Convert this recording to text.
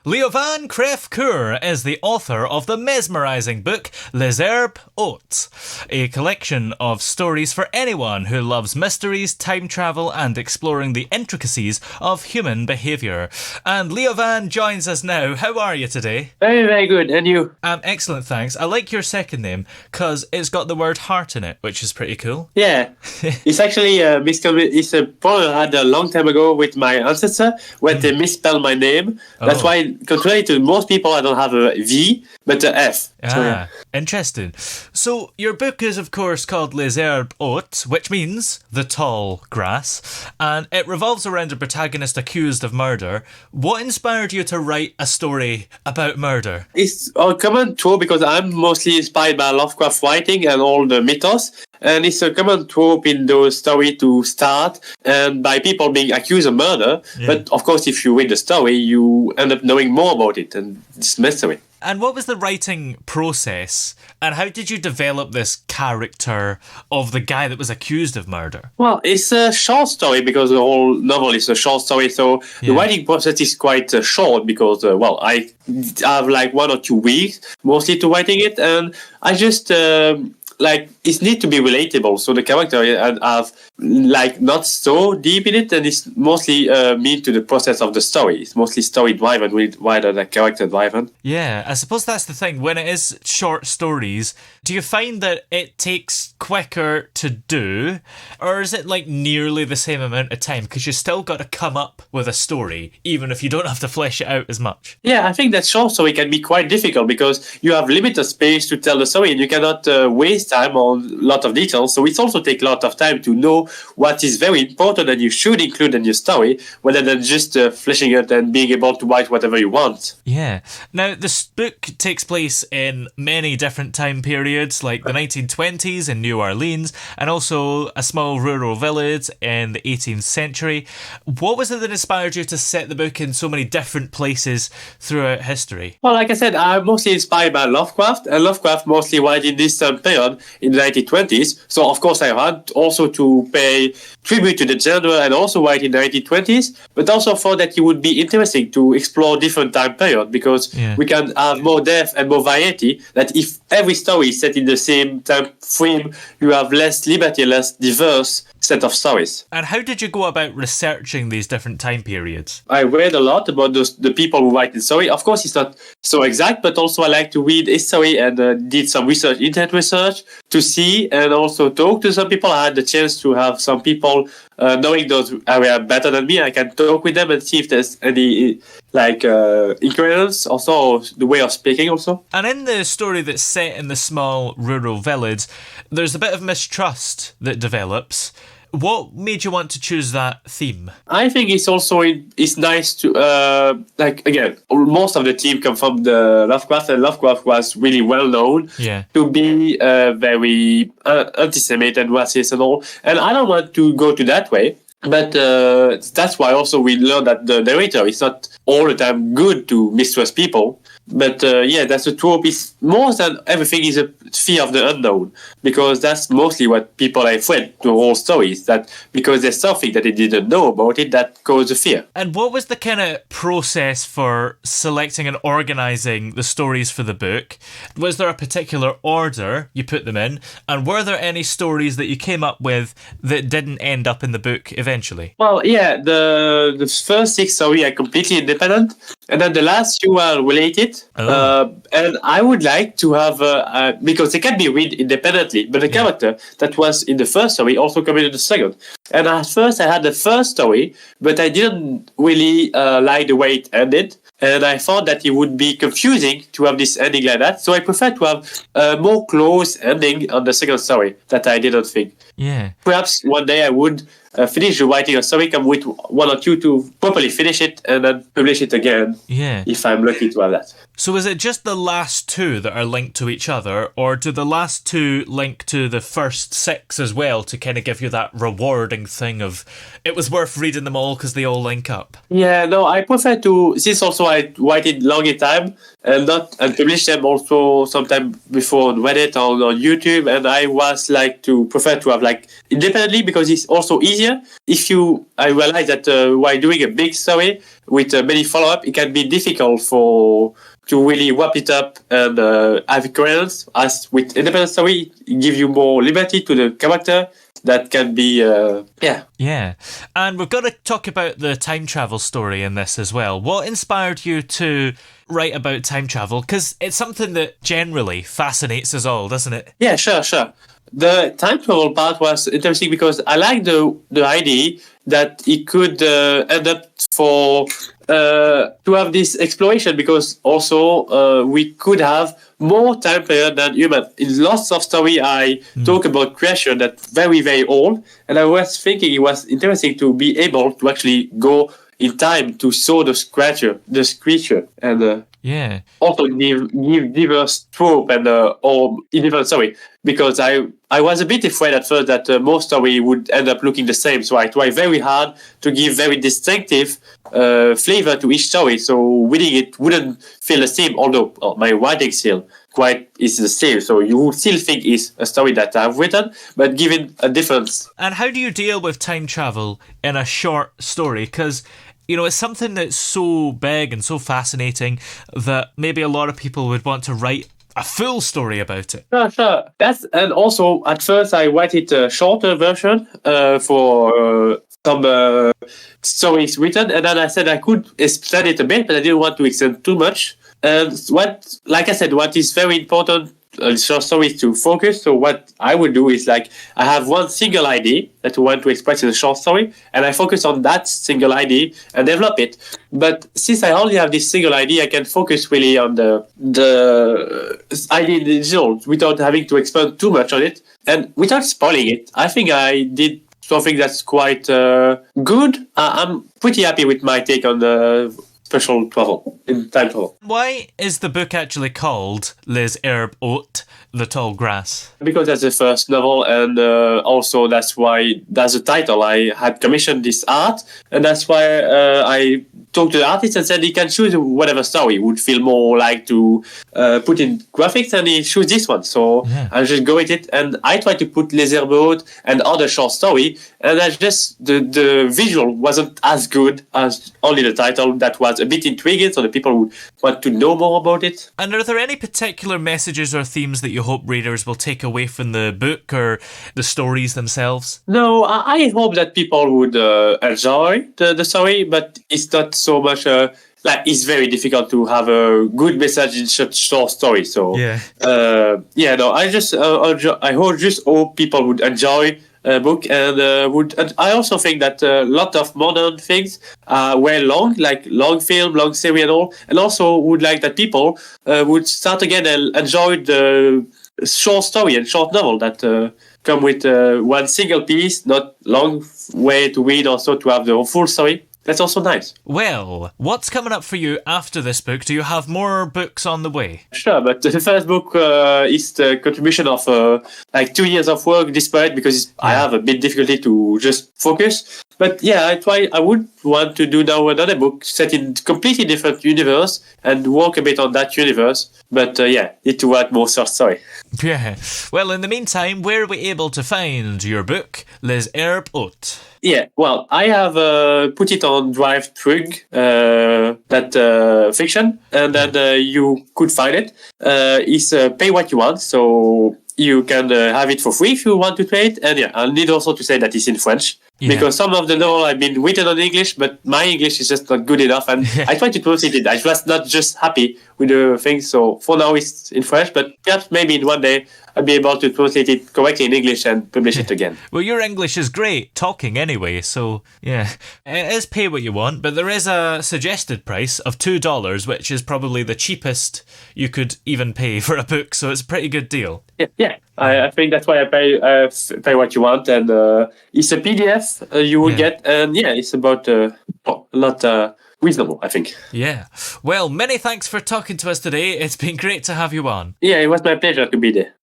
Lievin Crefcoeur is the author of the mesmerising book Les Herbes Hautes, a collection of stories for anyone who loves mysteries, time travel and exploring the intricacies of human behaviour. And Lievin joins us now. How are you today? Very, very good. And you? Excellent, thanks. I like your second name because it's got the word heart in it, which is pretty cool. Yeah. It's actually it's a problem I had a long time ago with my ancestor when they misspelled my name. That's why, contrary to most people, I don't have a V, but a F. Interesting. So your book is, of course, called Les Herbes Hautes, which means the tall grass, and it revolves around a protagonist accused of murder. What inspired you to write a story about murder? It's a common trope because I'm mostly inspired by Lovecraft writing and all the mythos. And it's a common trope in those stories to start and by people being accused of murder. Yeah. But of course, if you read the story, you end up knowing more about it and it's mystery. And what was the writing process? And how did you develop this character of the guy that was accused of murder? Well, it's a short story because the whole novel is a short story. So the writing process is quite short because, I have like 1 or 2 weeks mostly to writing it. And I just... it needs to be relatable. So the character have not so deep in it, and it's mostly mean to the process of the story. It's mostly story driven rather than character driven. Yeah, I suppose that's the thing. When it is short stories, do you find that it takes quicker to do, or is it like nearly the same amount of time? Because you still got to come up with a story, even if you don't have to flesh it out as much. Yeah, I think that short story can be quite difficult because you have limited space to tell the story, and you cannot waste time on a lot of details. So it also takes a lot of time to know what is very important and you should include in your story, rather than just fleshing it and being able to write whatever you want. Yeah. Now, this book takes place in many different time periods, like the 1920s in New Orleans, and also a small rural village in the 18th century. What was it that inspired you to set the book in so many different places throughout history? Well, like I said, I'm mostly inspired by Lovecraft, and Lovecraft mostly wrote in this period in the 1920s. So, of course, I had also to pay tribute to the genre and also write in the 1920s, but also thought that it would be interesting to explore different time periods because we can have more depth and more variety. That if every story is set in the same time frame, you have less liberty, less diverse set of stories. And how did you go about researching these different time periods? I read a lot about the people who write the story. Of course, it's not so exact, but also I like to read history and did some research, internet research, to see and also talk to some people. I had the chance to have some people knowing those areas better than me. I can talk with them and see if there's any incoherence, also the way of speaking also. And in the story that's set in the small rural village, there's a bit of mistrust that develops. What made you want to choose that theme? I think it's also it's nice to again, most of the team come from the Lovecraft, and Lovecraft was really well known to be very anti-Semitic and racist and all. And I don't want to go to that way. But that's why also we learned that the narrator is not all the time good to mistrust people. But that's a trope. Is more than everything is a fear of the unknown, because that's mostly what people are afraid to whole stories. That because there's something that they didn't know about it that causes fear. And what was the kind of process for selecting and organising the stories for the book? Was there a particular order you put them in? And were there any stories that you came up with that didn't end up in the book eventually? Well, yeah, the first 6 stories are completely independent, and then the last few are related. And I would like to have because they can be read independently, but the character that was in the first story also came in the second. And at first I had the first story, but I didn't really like the way it ended. And I thought that it would be confusing to have this ending like that. So I prefer to have a more close ending on the second story that I didn't think. Yeah. Perhaps one day I would finish writing a story, come with 1 or 2 to properly finish it and then publish it again. Yeah. If I'm lucky to have that. So is it just the last 2 that are linked to each other, or do the last 2 link to the first 6 as well to kind of give you that rewarding thing of it was worth reading them all because they all link up? Yeah, no, I prefer to, since also I write it long in time and publish them also sometime before on Reddit or on YouTube, and I was like to prefer to have like independently because it's also easy easier. I realize that while doing a big story with many follow-up, it can be difficult to really wrap it up and have coherence. As with independent story, it gives you more liberty to the character. That can be, Yeah. And we've got to talk about the time travel story in this as well. What inspired you to write about time travel? Because it's something that generally fascinates us all, doesn't it? Yeah, sure. The time travel part was interesting because I like the idea that it could end up to have this exploration, because also we could have more time period than human. In lots of story, I talk about creation that's very, very old, and I was thinking it was interesting to be able to actually go in time to saw this creature, and also give diverse trope and or in different story. Because I was a bit afraid at first that most story would end up looking the same, so I try very hard to give very distinctive flavor to each story, so reading it wouldn't feel the same, although my writing still quite is the same, so you would still think it's a story that I've written, but given a difference. And how do you deal with time travel in a short story? Because it's something that's so big and so fascinating that maybe a lot of people would want to write a full story about it. Sure. And also at first I write it a shorter version for some stories written, and then I said I could extend it a bit, but I didn't want to extend too much. And like I said, what is very important short stories to focus. So what I would do is I have one single idea that I want to express in a short story, and I focus on that single idea and develop it. But since I only have this single idea, I can focus really on the idea in general without having to expand too much on it and without spoiling it. I think I did something that's quite good. I'm pretty happy with my take on the special travel, in time travel. Why is the book actually called Les Herbes Hautes, The Tall Grass? Because that's the first novel, and also that's the title. I had commissioned this art, and that's why I talked to the artist and said he can choose whatever story would feel more like to put in graphics, and he chose this one. So I just go with it, and I tried to put Les Herbes Hautes and other short story, and I just the visual wasn't as good as only the title. That was a bit intriguing, so the people would want to know more about it. And are there any particular messages or themes that you hope readers will take away from the book or the stories themselves? No, I hope that people would enjoy the story, but it's not so much it's very difficult to have a good message in such short story. So I hope people would enjoy book, and I also think that a lot of modern things were long, like long film, long series and all, and also would like that people would start again and enjoy the short story and short novel that come with one single piece, not long way to read, also to have the full story. That's also nice. Well, what's coming up for you after this book? Do you have more books on the way? Sure, but the first book is the contribution of 2 years of work disparate, because I have a bit difficulty to just focus. But yeah, I would want to do now another book set in completely different universe and work a bit on that universe. But need to write more short story. Yeah. Well, in the meantime, where are we able to find your book, Les Herbes Hautes? Yeah, well, I have put it on Drive Trig, that fiction, and then you could find it. It's pay what you want, so you can have it for free if you want to play it. And I need also to say that it's in French. Because some of the novel have been written in English, but my English is just not good enough, and I tried to translate it. I was not just happy with the thing, so for now it's in French, but perhaps maybe in one day I'll be able to translate it correctly in English and publish it again. Well, your English is great, talking anyway, so it is pay what you want, but there is a suggested price of $2, which is probably the cheapest you could even pay for a book, so it's a pretty good deal. Yeah. I think that's why I pay what you want, and it's a PDF you will get, and it's about a lot reasonable, I think. Yeah. Well, many thanks for talking to us today. It's been great to have you on. Yeah, it was my pleasure to be there.